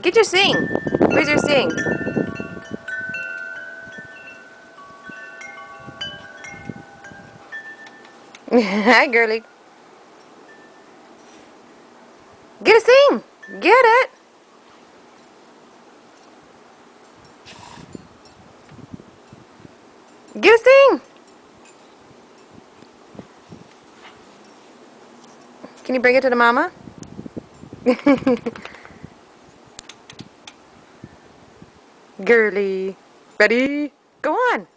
Get your sing. Where's your sing? Hi, girly. Get a sing. Get it. Get a sting. Can you bring it to the mama? Girly. Ready? Go on.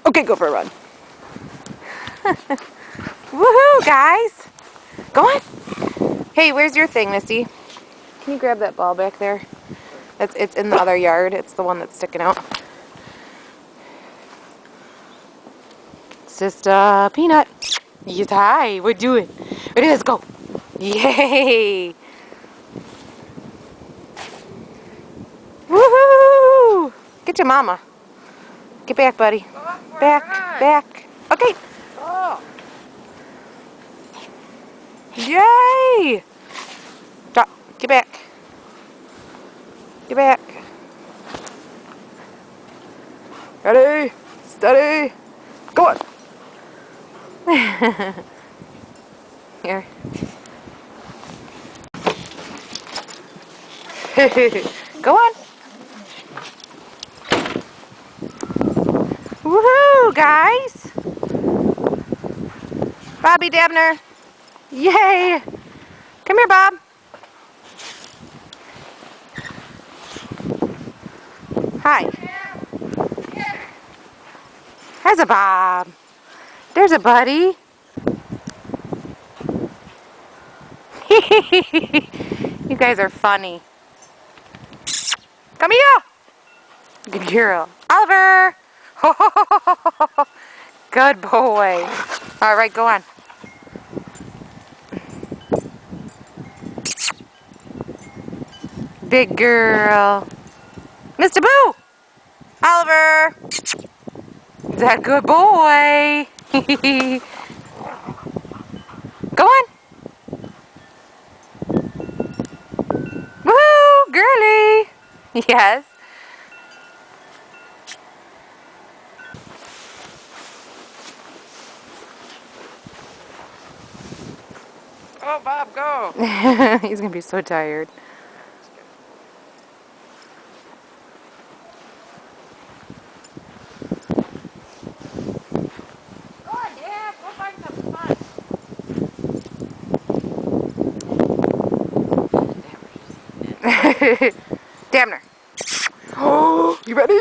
Okay, go for a run. Woohoo, guys. Go on. Hey, where's your thing, Missy? Can you grab that ball back there? It's in the other yard. It's the one that's sticking out. Sister Peanut. Yes, hi. We're doing. Ready, let's go. Yay. Woohoo. Get your mama. Get back, buddy. Back, back. Okay. Yay. Drop. Get back. Get back. Ready, steady, go on. Here. Go on. Woohoo, guys. Bobby Dabner. Yay. Come here, Bob. Hi. There's a Bob. There's a buddy. You guys are funny. Come here. Good girl. Oliver. Good boy. All right, go on. Big girl. Mr. Boo. Oliver. Is that a good boy? Go on. Woo, girly. Yes. Oh, Bob, go. He's going to be so tired. Go on, Dad. Go find something fun. Damner. Oh, you ready?